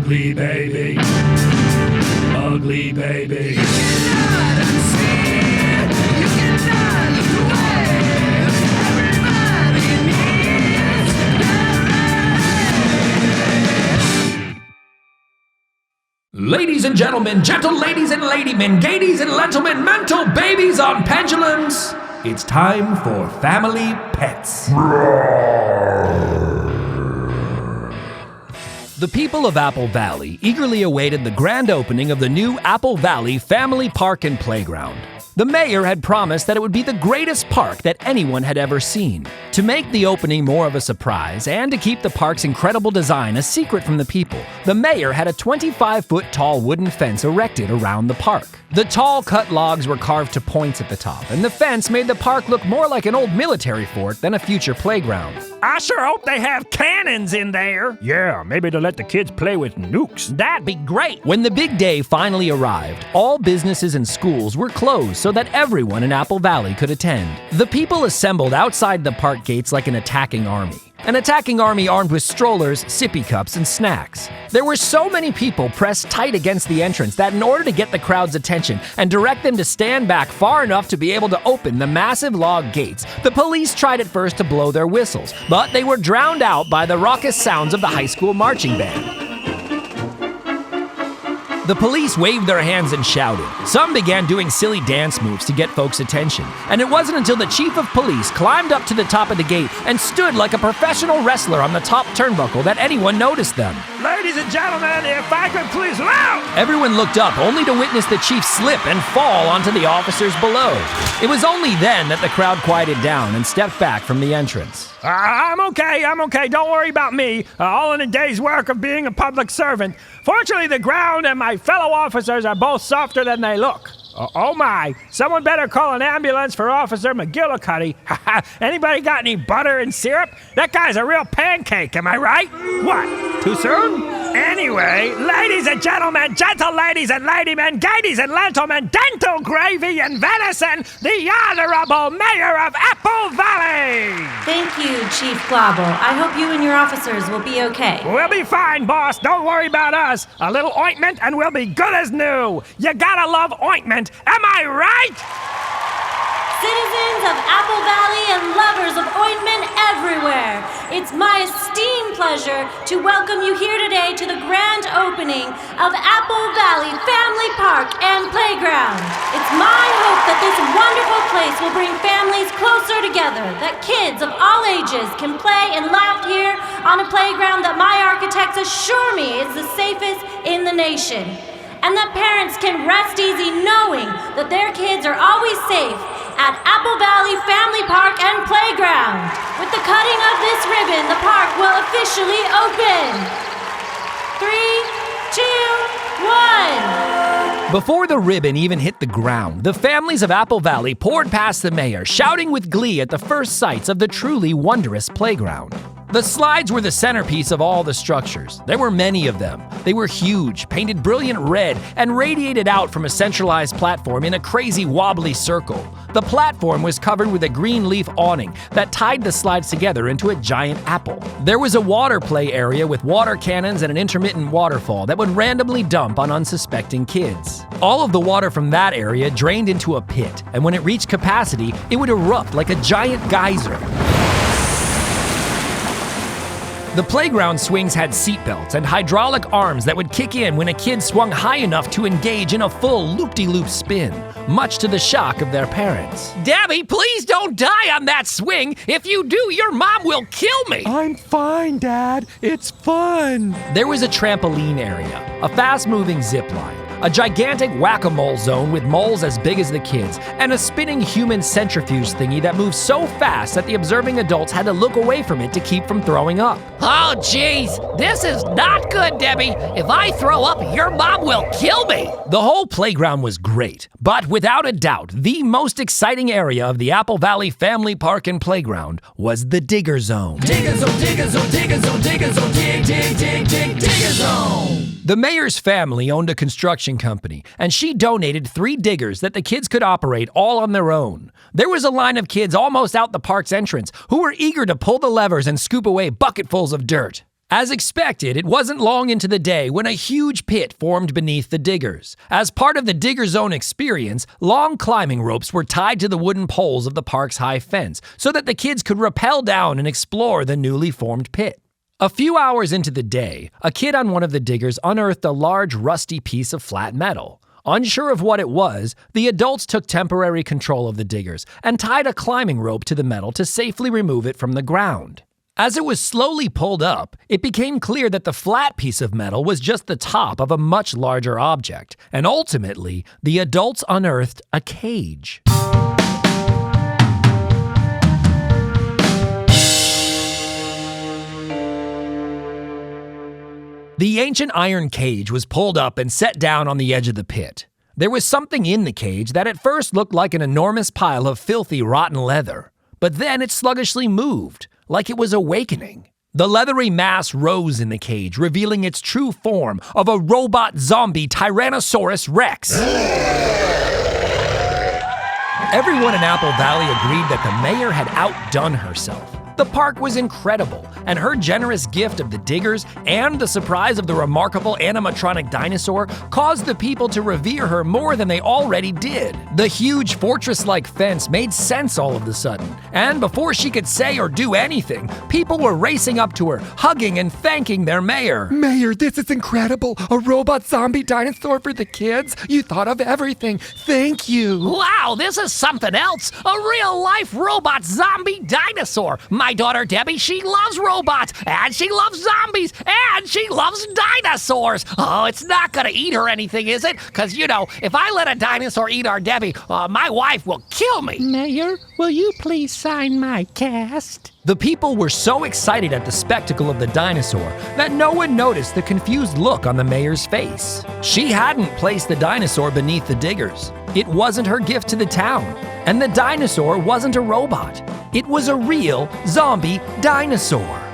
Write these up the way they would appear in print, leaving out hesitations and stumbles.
Ugly baby. Ugly baby. Ladies and gentlemen, gentle ladies and ladymen, gaities and gentlemen, mental babies on pendulums, it's time for Family Pets. The people of Apple Valley eagerly awaited the grand opening of the new Apple Valley Family Park and Playground. The mayor had promised that it would be the greatest park that anyone had ever seen. To make the opening more of a surprise and to keep the park's incredible design a secret from the people, the mayor had a 25-foot-tall wooden fence erected around the park. The tall cut logs were carved to points at the top, and the fence made the park look more like an old military fort than a future playground. I sure hope they have cannons in there. Yeah, maybe to let the kids play with nukes. That'd be great. When the big day finally arrived, all businesses and schools were closed so that everyone in Apple Valley could attend. The people assembled outside the park gates like an attacking army. An attacking army armed with strollers, sippy cups, and snacks. There were so many people pressed tight against the entrance that in order to get the crowd's attention and direct them to stand back far enough to be able to open the massive log gates, the police tried at first to blow their whistles, but they were drowned out by the raucous sounds of the high school marching band. The police waved their hands and shouted. Some began doing silly dance moves to get folks' attention. And it wasn't until the chief of police climbed up to the top of the gate and stood like a professional wrestler on the top turnbuckle that anyone noticed them. Ladies and gentlemen, if I could please loud! Everyone looked up only to witness the chief slip and fall onto the officers below. It was only then that the crowd quieted down and stepped back from the entrance. I'm okay. Don't worry about me. All in a day's work of being a public servant. Fortunately, the ground and my fellow officers are both softer than they look. Oh my, someone better call an ambulance for Officer McGillicuddy. Anybody got any butter and syrup? That guy's a real pancake, am I right? What, too soon? Anyway, ladies and gentlemen, gentle ladies and ladymen, gaities and gentlemen, dental gravy and venison, the Honorable Mayor of Apple Valley! Thank you, Chief Globble. I hope you and your officers will be okay. We'll be fine, boss. Don't worry about us. A little ointment and we'll be good as new. You gotta love ointment. Am I right? Citizens of Apple Valley and lovers of ointment everywhere, it's my esteemed pleasure to welcome you here today to the grand opening of Apple Valley Family Park and Playground. It's my hope that this wonderful place will bring families closer together, that kids of all ages can play and laugh here on a playground that my architects assure me is the safest in the nation. And that parents can rest easy knowing that their kids are always safe at Apple Valley Family Park and Playground. With the cutting of this ribbon, the park will officially open. 3, 2, 1. Before the ribbon even hit the ground, the families of Apple Valley poured past the mayor, shouting with glee at the first sights of the truly wondrous playground. The slides were the centerpiece of all the structures. There were many of them. They were huge, painted brilliant red, and radiated out from a centralized platform in a crazy wobbly circle. The platform was covered with a green leaf awning that tied the slides together into a giant apple. There was a water play area with water cannons and an intermittent waterfall that would randomly dump on unsuspecting kids. All of the water from that area drained into a pit, and when it reached capacity, it would erupt like a giant geyser. The playground swings had seatbelts and hydraulic arms that would kick in when a kid swung high enough to engage in a full loop-de-loop spin, much to the shock of their parents. Debbie, please don't die on that swing. If you do, your mom will kill me. I'm fine, Dad. It's fun. There was a trampoline area, a fast-moving zip line, a gigantic whack-a-mole zone with moles as big as the kids, and a spinning human centrifuge thingy that moved so fast that the observing adults had to look away from it to keep from throwing up. Oh, jeez. This is not good, Debbie. If I throw up, your mom will kill me. The whole playground was great, but without a doubt, the most exciting area of the Apple Valley Family Park and Playground was the Digger Zone. Digger zone, digger zone, digger zone, digger zone, dig, dig, dig, dig, digger zone. The mayor's family owned a construction company, and she donated 3 diggers that the kids could operate all on their own. There was a line of kids almost out the park's entrance who were eager to pull the levers and scoop away bucketfuls of dirt. As expected, it wasn't long into the day when a huge pit formed beneath the diggers. As part of the Digger Zone experience, long climbing ropes were tied to the wooden poles of the park's high fence so that the kids could rappel down and explore the newly formed pit. A few hours into the day, a kid on one of the diggers unearthed a large rusty piece of flat metal. Unsure of what it was, the adults took temporary control of the diggers and tied a climbing rope to the metal to safely remove it from the ground. As it was slowly pulled up, it became clear that the flat piece of metal was just the top of a much larger object, and ultimately, the adults unearthed a cage. The ancient iron cage was pulled up and set down on the edge of the pit. There was something in the cage that at first looked like an enormous pile of filthy, rotten leather, but then it sluggishly moved, like it was awakening. The leathery mass rose in the cage, revealing its true form of a robot zombie Tyrannosaurus Rex. Everyone in Apple Valley agreed that the mayor had outdone herself. The park was incredible, and her generous gift of the diggers and the surprise of the remarkable animatronic dinosaur caused the people to revere her more than they already did. The huge fortress-like fence made sense all of a sudden, and before she could say or do anything, people were racing up to her, hugging and thanking their mayor. Mayor, this is incredible. A robot zombie dinosaur for the kids? You thought of everything. Thank you. Wow, this is something else. A real-life robot zombie dinosaur. My daughter Debbie, she loves robots, and she loves zombies, and she loves dinosaurs. Oh, it's not gonna eat her anything, is it? Because, you know, if I let a dinosaur eat our Debbie, my wife will kill me. Mayor, will you please sign my cast? The people were so excited at the spectacle of the dinosaur that no one noticed the confused look on the mayor's face. She hadn't placed the dinosaur beneath the diggers. It wasn't her gift to the town. And the dinosaur wasn't a robot. It was a real zombie dinosaur.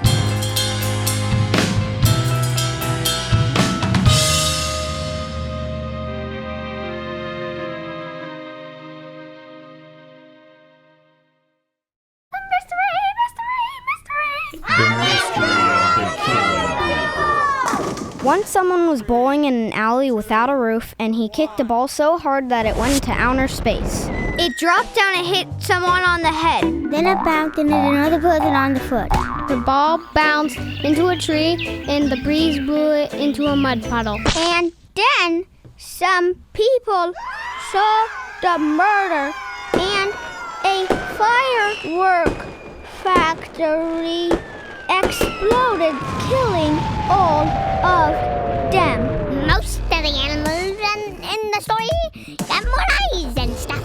Once someone was bowling in an alley without a roof, and he kicked the ball so hard that it went into outer space. It dropped down and hit someone on the head. Then it bounced and hit another person on the foot. The ball bounced into a tree, and the breeze blew it into a mud puddle. And then some people saw the murder, and a firework factory exploded, killing all of them. Most of the animals in the story got more eyes and stuff.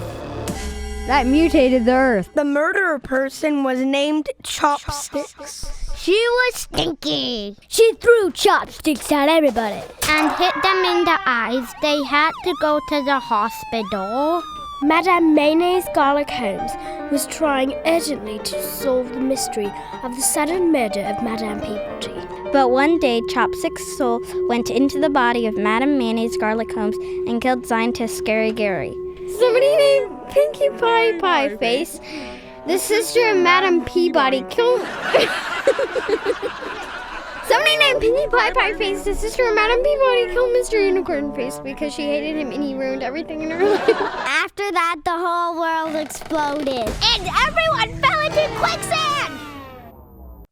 That mutated the earth. The murderer person was named Chopsticks. She was stinky. She threw chopsticks at everybody and hit them in the eyes. They had to go to the hospital. Madame Mayonnaise Garlic Holmes was trying urgently to solve the mystery of the sudden murder of Madame Peabody. But one day, Chopstick's soul went into the body of Madame Mayonnaise Garlic Holmes and killed scientist Scary Gary. Somebody named Pinkie Pie Face, the sister of Madame Peabody, killed... Somebody named Pinkie Pie Face, the sister of Madame Peabody, killed Mr. Unicorn Face because she hated him and he ruined everything in her life. After that, the whole world exploded, and everyone fell into quicksand!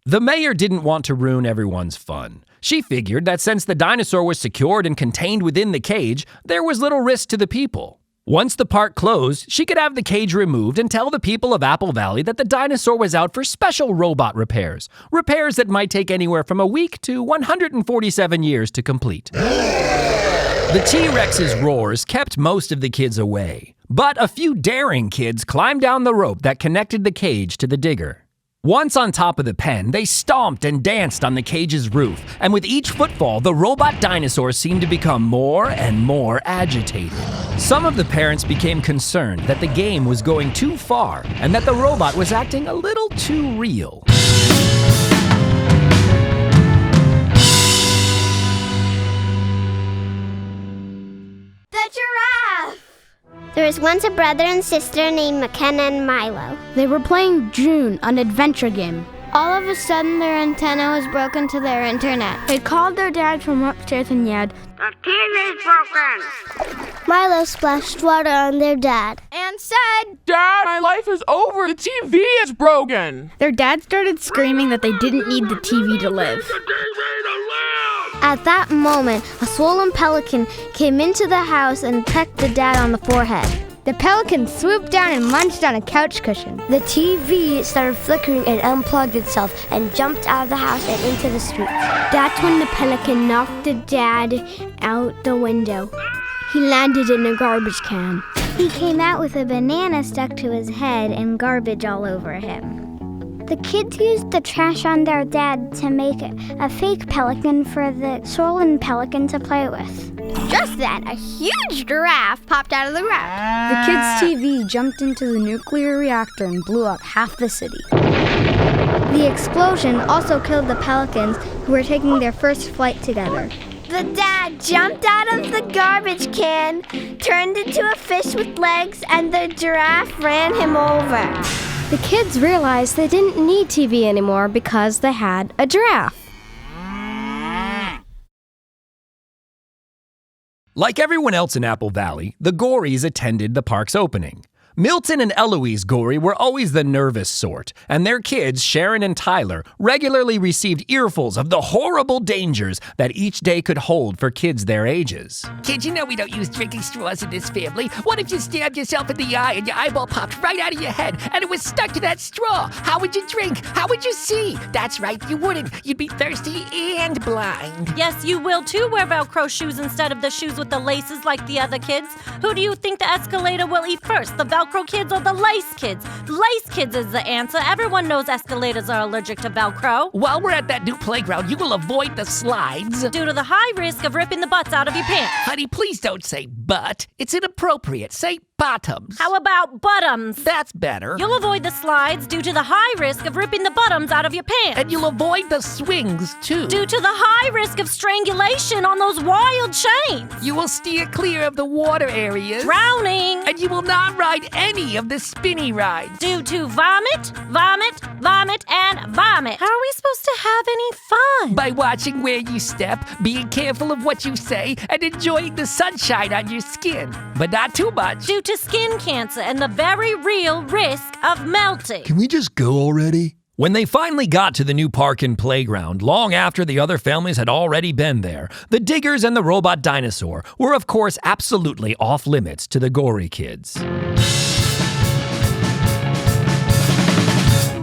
The mayor didn't want to ruin everyone's fun. She figured that since the dinosaur was secured and contained within the cage, there was little risk to the people. Once the park closed, she could have the cage removed and tell the people of Apple Valley that the dinosaur was out for special robot repairs. Repairs that might take anywhere from a week to 147 years to complete. The T-Rex's roars kept most of the kids away, but a few daring kids climbed down the rope that connected the cage to the digger. Once on top of the pen, they stomped and danced on the cage's roof, and with each footfall, the robot dinosaur seemed to become more and more agitated. Some of the parents became concerned that the game was going too far and that the robot was acting a little too real. The giraffe! There was once a brother and sister named McKenna and Milo. They were playing June, an adventure game. All of a sudden, their antenna was broken to their internet. They called their dad from upstairs and yelled, The TV's broken! Milo splashed water on their dad and said, Dad, my life is over. The TV is broken. Their dad started screaming that they didn't need the TV to live. At that moment, a swollen pelican came into the house and pecked the dad on the forehead. The pelican swooped down and munched on a couch cushion. The TV started flickering and unplugged itself and jumped out of the house and into the street. That's when the pelican knocked the dad out the window. He landed in a garbage can. He came out with a banana stuck to his head and garbage all over him. The kids used the trash on their dad to make a fake pelican for the swollen pelican to play with. Just then, a huge giraffe popped out of the ground. The kids' TV jumped into the nuclear reactor and blew up half the city. The explosion also killed the pelicans who were taking their first flight together. The dad jumped out of the garbage can, turned into a fish with legs, and the giraffe ran him over. The kids realized they didn't need TV anymore because they had a giraffe. Like everyone else in Apple Valley, the Gories attended the park's opening. Milton and Eloise Gorey were always the nervous sort, and their kids, Sharon and Tyler, regularly received earfuls of the horrible dangers that each day could hold for kids their ages. Kids, you know we don't use drinking straws in this family. What if you stabbed yourself in the eye and your eyeball popped right out of your head and it was stuck to that straw? How would you drink? How would you see? That's right, you wouldn't. You'd be thirsty and blind. Yes, you will too wear Velcro shoes instead of the shoes with the laces like the other kids. Who do you think the escalator will eat first, the Velcro kids or the lace kids? Lace kids is the answer. Everyone knows escalators are allergic to Velcro. While we're at that new playground, you will avoid the slides Due to the high risk of ripping the butts out of your pants. Honey, please don't say but. It's inappropriate. Say bottoms. How about bottoms? That's better. You'll avoid the slides due to the high risk of ripping the bottoms out of your pants. And you'll avoid the swings, too. Due to the high risk of strangulation on those wild chains. You will steer clear of the water areas. Drowning. And you will not ride any of the spinny rides. Due to vomit, vomit, vomit, and vomit. How are we supposed to have any fun? By watching where you step, being careful of what you say, and enjoying the sunshine on your skin. But not too much. Due to skin cancer and the very real risk of melting. Can we just go already? When they finally got to the new park and playground, long after the other families had already been there, the Diggers and the robot dinosaur were of course absolutely off limits to the Gory kids.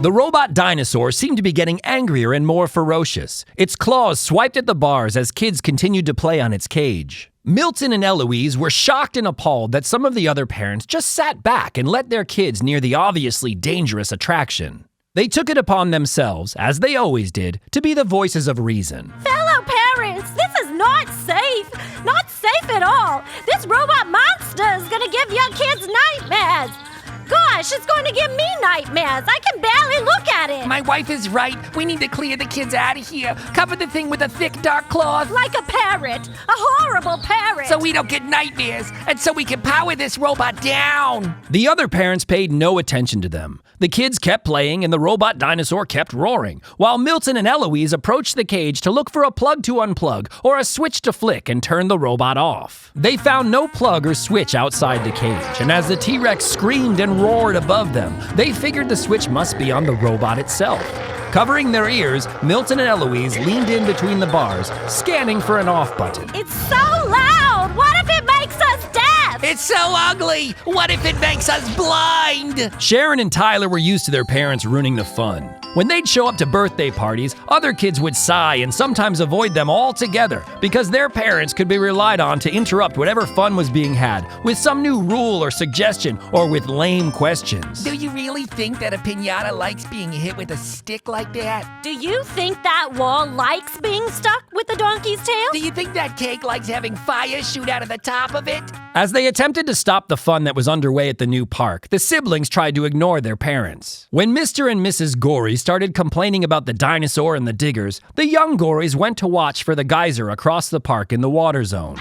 The robot dinosaur seemed to be getting angrier and more ferocious. Its claws swiped at the bars as kids continued to play on its cage. Milton and Eloise were shocked and appalled that some of the other parents just sat back and let their kids near the obviously dangerous attraction. They took it upon themselves, as they always did, to be the voices of reason. Fellow parents, this is not safe. Not safe at all. This robot monster is gonna give your kids nightmares. Gosh, it's going to give me nightmares. I can barely look at it. My wife is right. We need to clear the kids out of here. Cover the thing with a thick, dark cloth. Like a parrot. A horrible parrot. So we don't get nightmares, and so we can power this robot down. The other parents paid no attention to them. The kids kept playing and the robot dinosaur kept roaring, while Milton and Eloise approached the cage to look for a plug to unplug or a switch to flick and turn the robot off. They found no plug or switch outside the cage, and as the T-Rex screamed and roared above them, they figured the switch must be on the robot itself. Covering their ears, Milton and Eloise leaned in between the bars, scanning for an off button. It's so loud! What if it makes us deaf? It's so ugly! What if it makes us blind? Sharon and Tyler were used to their parents ruining the fun. When they'd show up to birthday parties, other kids would sigh and sometimes avoid them altogether because their parents could be relied on to interrupt whatever fun was being had with some new rule or suggestion or with lame questions. Do you really think that a piñata likes being hit with a stick like that? Do you think that wall likes being stuck with the donkey's tail? Do you think that cake likes having fire shoot out of the top of it? As they attempted to stop the fun that was underway at the new park, the siblings tried to ignore their parents. When Mr. and Mrs. Gorey started complaining about the dinosaur and the Diggers, the young Goreys went to watch for the geyser across the park in the water zone.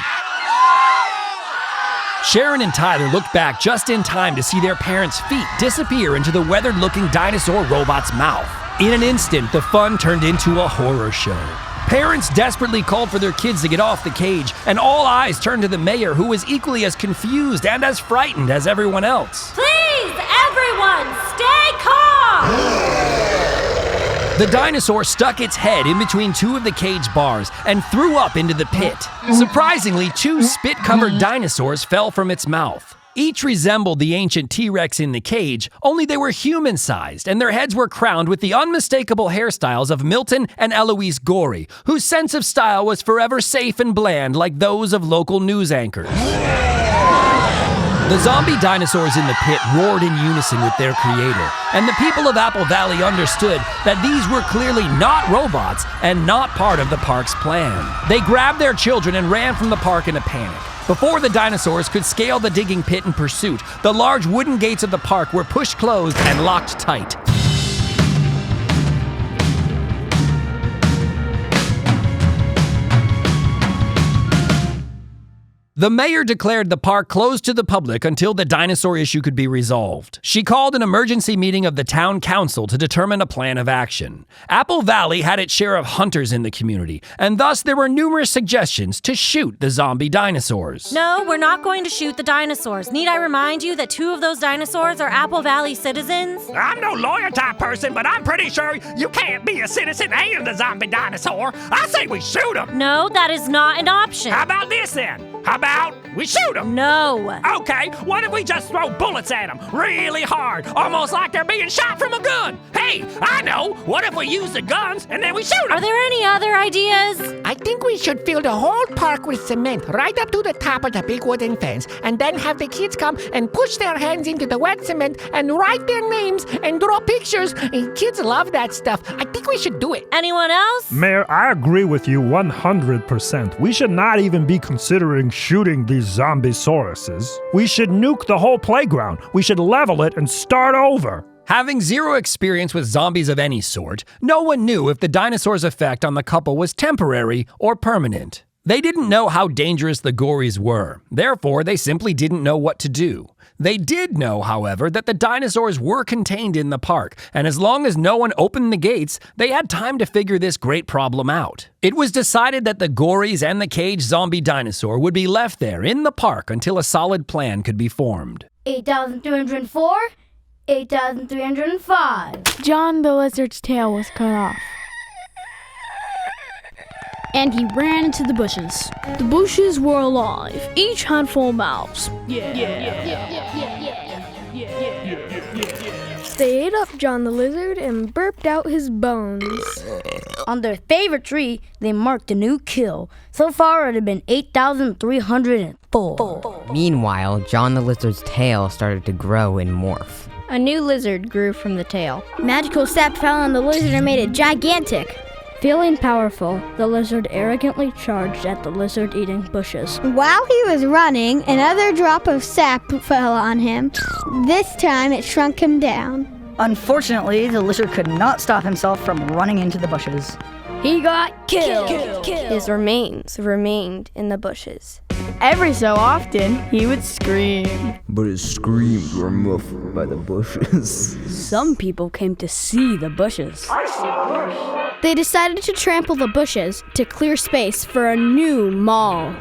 Sharon and Tyler looked back just in time to see their parents' feet disappear into the weathered-looking dinosaur robot's mouth. In an instant, the fun turned into a horror show. Parents desperately called for their kids to get off the cage, and all eyes turned to the mayor, who was equally as confused and as frightened as everyone else. Please, everyone, stay calm! The dinosaur stuck its head in between two of the cage bars and threw up into the pit. Surprisingly, two spit-covered dinosaurs fell from its mouth. Each resembled the ancient T-Rex in the cage, only they were human-sized, and their heads were crowned with the unmistakable hairstyles of Milton and Eloise Gorey, whose sense of style was forever safe and bland like those of local news anchors. The zombie dinosaurs in the pit roared in unison with their creator, and the people of Apple Valley understood that these were clearly not robots and not part of the park's plan. They grabbed their children and ran from the park in a panic. Before the dinosaurs could scale the digging pit in pursuit, the large wooden gates of the park were pushed closed and locked tight. The mayor declared the park closed to the public until the dinosaur issue could be resolved. She called an emergency meeting of the town council to determine a plan of action. Apple Valley had its share of hunters in the community, and thus there were numerous suggestions to shoot the zombie dinosaurs. No, we're not going to shoot the dinosaurs. Need I remind you that 2 of those dinosaurs are Apple Valley citizens? I'm no lawyer type person, but I'm pretty sure you can't be a citizen and a zombie dinosaur. I say we shoot them. No, that is not an option. How about this then? How about we shoot them? No. Okay, what if we just throw bullets at them really hard, almost like they're being shot from a gun? Hey, I know. What if we use the guns and then we shoot them? Are there any other ideas? I think we should fill the whole park with cement right up to the top of the big wooden fence, and then have the kids come and push their hands into the wet cement and write their names and draw pictures. And kids love that stuff. I think we should do it. Anyone else? Mayor, I agree with you 100%. We should not even be considering shooting these zombie-sauruses. We should nuke the whole playground. We should level it and start over. Having zero experience with zombies of any sort, no one knew if the dinosaurs' effect on the couple was temporary or permanent. They didn't know how dangerous the Gories were, therefore they simply didn't know what to do. They did know, however, that the dinosaurs were contained in the park, and as long as no one opened the gates, they had time to figure this great problem out. It was decided that the Gories and the caged zombie dinosaur would be left there in the park until a solid plan could be formed. 8,304, 8,305. John the Lizard's tail was cut off. And he ran into the bushes. The bushes were alive, each had 4 mouths. They ate up John the Lizard and burped out his bones. On their favorite tree, they marked a new kill. So far, it had been 8,304. Meanwhile, John the Lizard's tail started to grow and morph. A new lizard grew from the tail. Magical sap fell on the lizard and made it gigantic. Feeling powerful, the lizard arrogantly charged at the lizard-eating bushes. While he was running, another drop of sap fell on him. This time, it shrunk him down. Unfortunately, the lizard could not stop himself from running into the bushes. He got killed. His remains remained in the bushes. Every so often, he would scream. But his screams were muffled by the bushes. Some people came to see the bushes. They decided to trample the bushes to clear space for a new mall.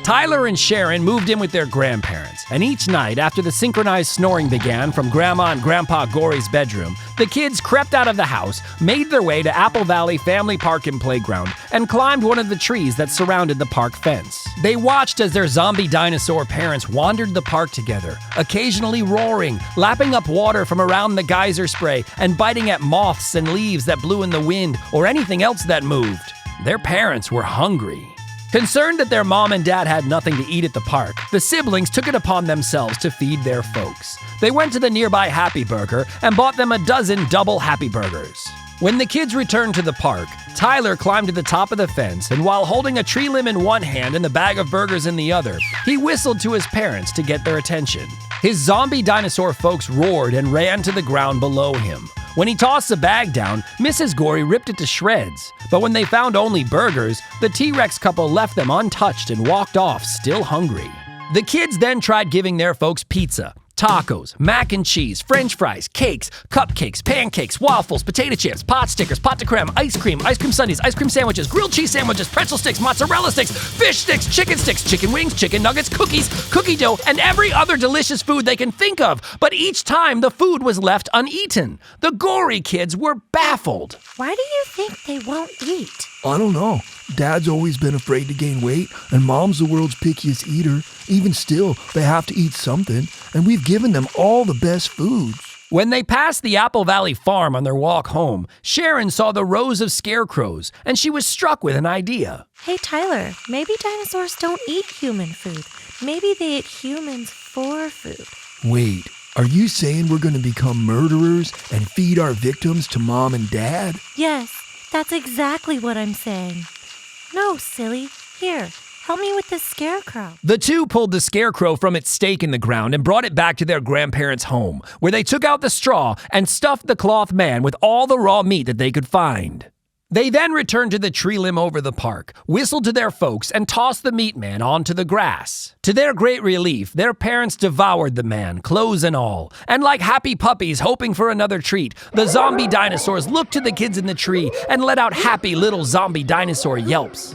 Tyler and Sharon moved in with their grandparents, and each night after the synchronized snoring began from Grandma and Grandpa Gory's bedroom, the kids crept out of the house, made their way to Apple Valley Family Park and Playground, and climbed one of the trees that surrounded the park fence. They watched as their zombie dinosaur parents wandered the park together, occasionally roaring, lapping up water from around the geyser spray, and biting at moths and leaves that blew in the wind or anything else that moved. Their parents were hungry. Concerned that their mom and dad had nothing to eat at the park, the siblings took it upon themselves to feed their folks. They went to the nearby Happy Burger and bought them a dozen double Happy Burgers. When the kids returned to the park, Tyler climbed to the top of the fence, and while holding a tree limb in one hand and a bag of burgers in the other, he whistled to his parents to get their attention. His zombie dinosaur folks roared and ran to the ground below him. When he tossed the bag down, Mrs. Gory ripped it to shreds. But when they found only burgers, the T-Rex couple left them untouched and walked off, still hungry. The kids then tried giving their folks pizza, tacos, mac and cheese, french fries, cakes, cupcakes, pancakes, waffles, potato chips, pot stickers, pot de creme, ice cream sundaes, ice cream sandwiches, grilled cheese sandwiches, pretzel sticks, mozzarella sticks, fish sticks, chicken wings, chicken nuggets, cookies, cookie dough, and every other delicious food they can think of. But each time the food was left uneaten. The Gory kids were baffled. Why do you think they won't eat? I don't know. Dad's always been afraid to gain weight, and Mom's the world's pickiest eater. Even still, they have to eat something, and we've given them all the best foods. When they passed the Apple Valley farm on their walk home, Sharon saw the rows of scarecrows, and she was struck with an idea. Hey, Tyler, maybe dinosaurs don't eat human food. Maybe they eat humans for food. Wait, are you saying we're going to become murderers and feed our victims to Mom and Dad? Yes, that's exactly what I'm saying. No, silly. Here, help me with this scarecrow. The two pulled the scarecrow from its stake in the ground and brought it back to their grandparents' home, where they took out the straw and stuffed the cloth man with all the raw meat that they could find. They then returned to the tree limb over the park, whistled to their folks, and tossed the meat man onto the grass. To their great relief, their parents devoured the man, clothes and all. And like happy puppies hoping for another treat, the zombie dinosaurs looked to the kids in the tree and let out happy little zombie dinosaur yelps.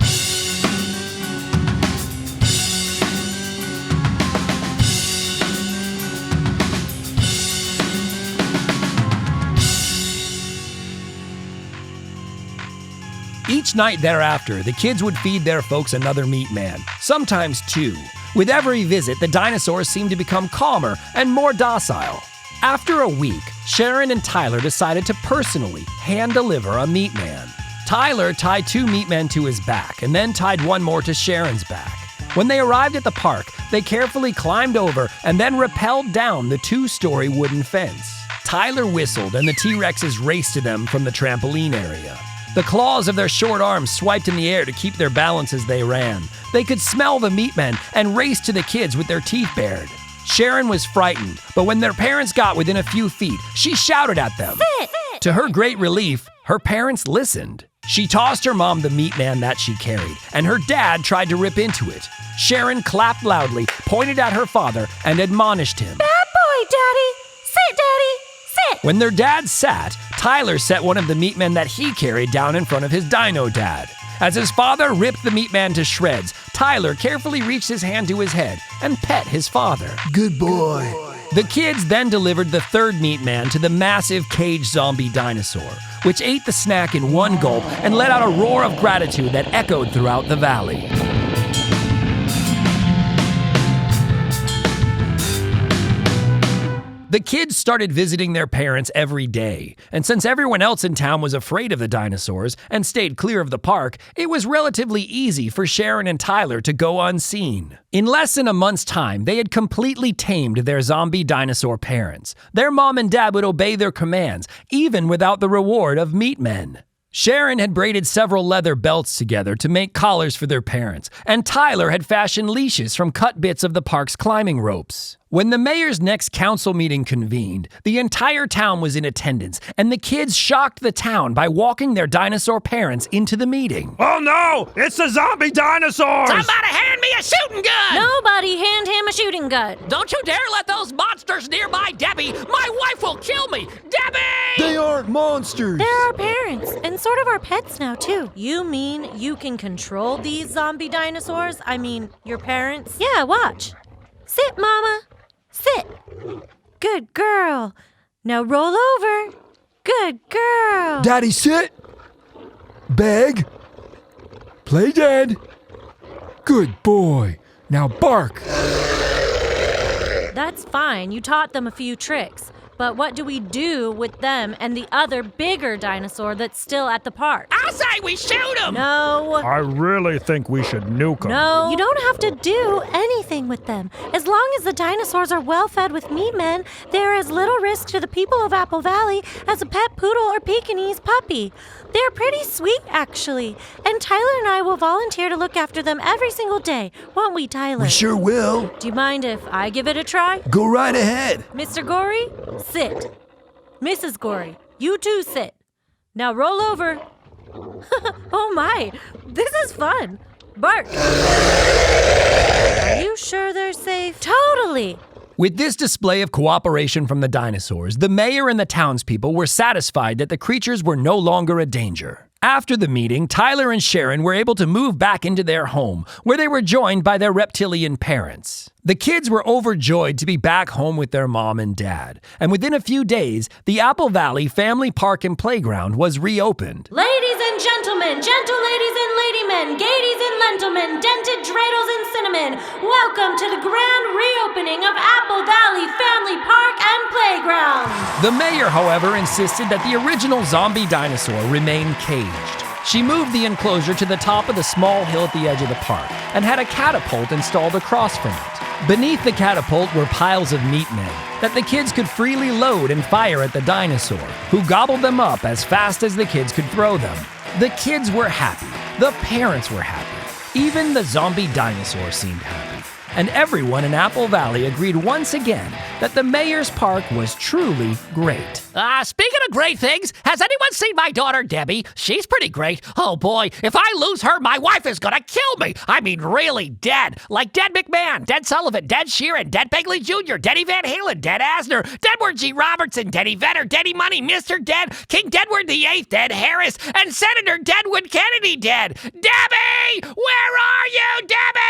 Each night thereafter, the kids would feed their folks another meat man, sometimes two. With every visit, the dinosaurs seemed to become calmer and more docile. After a week, Sharon and Tyler decided to personally hand-deliver a meat man. Tyler tied 2 meat men to his back and then tied 1 more to Sharon's back. When they arrived at the park, they carefully climbed over and then rappelled down the 2-story wooden fence. Tyler whistled and the T-Rexes raced to them from the trampoline area. The claws of their short arms swiped in the air to keep their balance as they ran. They could smell the meat men and raced to the kids with their teeth bared. Sharon was frightened, but when their parents got within a few feet, she shouted at them. Sit! To her great relief, her parents listened. She tossed her mom the meat man that she carried, and her dad tried to rip into it. Sharon clapped loudly, pointed at her father, and admonished him. Bad boy, Daddy! Sit, Daddy! Sit! When their dad sat, Tyler set one of the meat men that he carried down in front of his dino dad. As his father ripped the meat man to shreds, Tyler carefully reached his hand to his head and pet his father. Good boy. The kids then delivered the 3rd meat man to the massive caged zombie dinosaur, which ate the snack in one gulp and let out a roar of gratitude that echoed throughout the valley. The kids started visiting their parents every day, and since everyone else in town was afraid of the dinosaurs and stayed clear of the park, it was relatively easy for Sharon and Tyler to go unseen. In less than a month's time, they had completely tamed their zombie dinosaur parents. Their mom and dad would obey their commands, even without the reward of meat men. Sharon had braided several leather belts together to make collars for their parents, and Tyler had fashioned leashes from cut bits of the park's climbing ropes. When the mayor's next council meeting convened, the entire town was in attendance, and the kids shocked the town by walking their dinosaur parents into the meeting. Oh no! It's the zombie dinosaurs! Somebody hand me a shooting gun! Nobody hand him a shooting gun! Don't you dare let those monsters near my Debbie! My wife will kill me! Debbie! They aren't monsters! They're our parents, and sort of our pets now, too. You mean you can control these zombie dinosaurs? I mean, your parents? Yeah, watch. Sit, Mama. Sit. Good girl. Now roll over. Good girl. Daddy, sit. Beg. Play dead. Good boy. Now bark. That's fine. You taught them a few tricks. But what do we do with them and the other bigger dinosaur that's still at the park? I say we shoot him! No. I really think we should nuke them. No. You don't have to do anything with them. As long as the dinosaurs are well fed with meat men, they're as little risk to the people of Apple Valley as a pet poodle or Pekingese puppy. They're pretty sweet, actually. And Tyler and I will volunteer to look after them every single day. Won't we, Tyler? We sure will. Do you mind if I give it a try? Go right ahead. Mr. Gory, sit. Mrs. Gory, you too sit. Now roll over. Oh my, this is fun. Bark. Are you sure they're safe? Totally. With this display of cooperation from the dinosaurs, the mayor and the townspeople were satisfied that the creatures were no longer a danger. After the meeting, Tyler and Sharon were able to move back into their home, where they were joined by their reptilian parents. The kids were overjoyed to be back home with their mom and dad, and within a few days, the Apple Valley Family Park and Playground was reopened. Ladies and gentlemen, gentle ladies and ladymen, gaities and gentlemen, dented dreidels and cinnamon, welcome to the grand reopening of Apple Valley Family Park and Playground. The mayor, however, insisted that the original zombie dinosaur remain caged. She moved the enclosure to the top of the small hill at the edge of the park and had a catapult installed across from it. Beneath the catapult were piles of meat men that the kids could freely load and fire at the dinosaur, who gobbled them up as fast as the kids could throw them. The kids were happy. The parents were happy. Even the zombie dinosaur seemed happy. And everyone in Apple Valley agreed once again that the mayor's park was truly great. Speaking of great things, has anyone seen my daughter Debbie? She's pretty great. Oh boy, if I lose her, my wife is gonna kill me. I mean really dead. Like Dead McMahon, Dead Sullivan, Dead Sheeran, Dead Begley Jr., Denny Van Halen, Dead Asner, Deadward G. Robertson, Denny Vetter, Denny Money, Mr. Dead, King Deadward VIII, Dead Harris, and Senator Deadwood Kennedy dead. Debbie! Where are you, Debbie?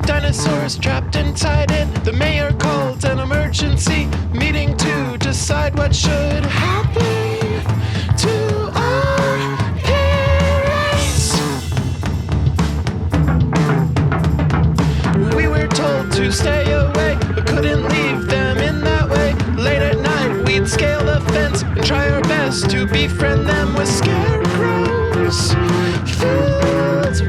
Dinosaurs trapped inside it. The mayor called an emergency meeting to decide what should happen to our parents. We'd scale the fence and try our best to befriend them with scarecrows. Fields